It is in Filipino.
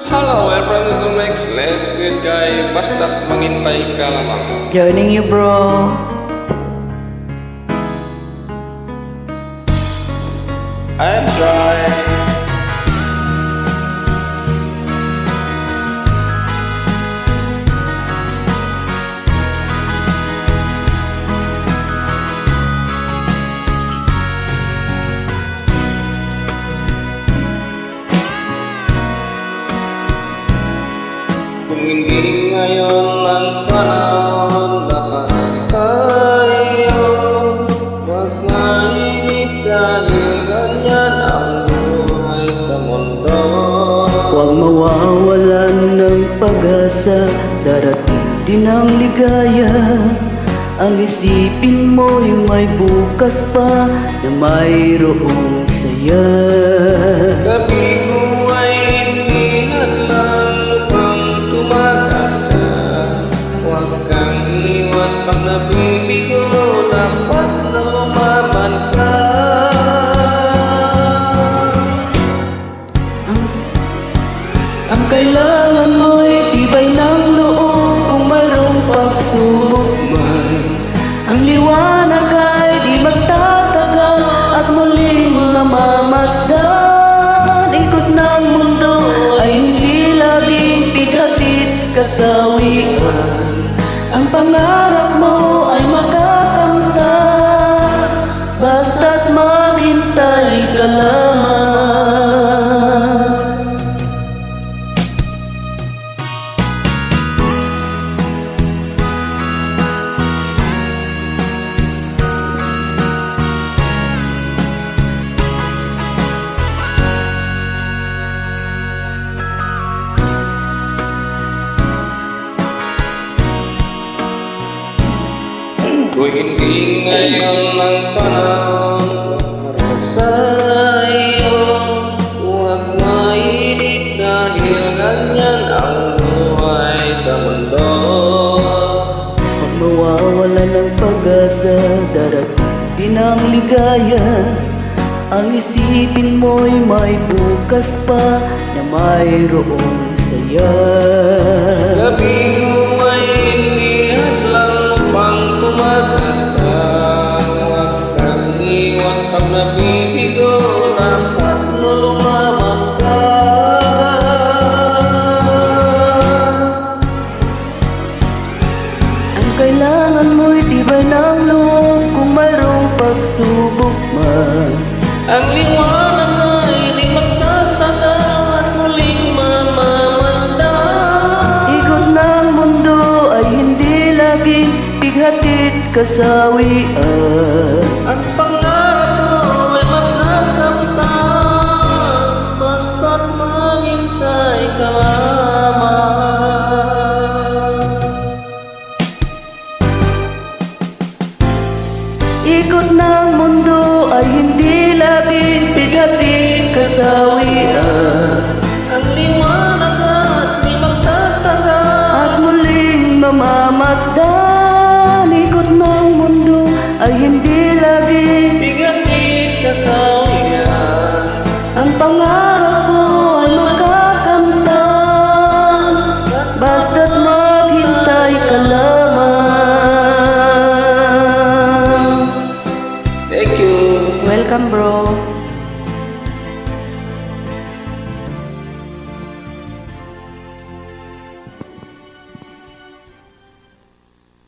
Hello, my friend is Max. Let's get guy. Basta't maghintay ka lamang. Joining you, bro. I'm trying. Kung hindi ngayon ang panahon na sa iyo, huwag mainit dahil ganyan ang buhay sa mundo. Huwag mawawalan ng pag-asa, darating din ang ligaya. Ang isipin mo'y may bukas pa na mayroong saya. Gabi mo ay hindi hadlang upang tumakas ka. Huwag kang iwas pag nabibigo, dapat na lumaban ka. Ang kailangan mo'y tibay ng loob kung mayroong pagsubok man. Ang liwanag ay di magtatagal at muling namamasdan. Ikot ng mundo ay hindi laging pighatid kasawian. Ang pangarap mo ay makakamtan, basta't maghintay ka lamang. Kung hindi ngayon ang panahon para sa iyo, huwag mainit dahil ganyan ang buhay sa mundo. Huwag mawawala ng pag-asa, darating din ang ligaya. Ang isipin mo'y may bukas pa na mayroong saya. Gabi mo ay hindi hadlang upang tumakas ka. Huwag kang iwas pag nabibigo, dapat na lumaban ka. Ang kailangan mo'y tibay ng loob kung mayroong pagsubok man. Ang liwanag ay di magtatagal at muling mamamasdan. Ikot ng mundo ay hindi laging pighatid kasawian.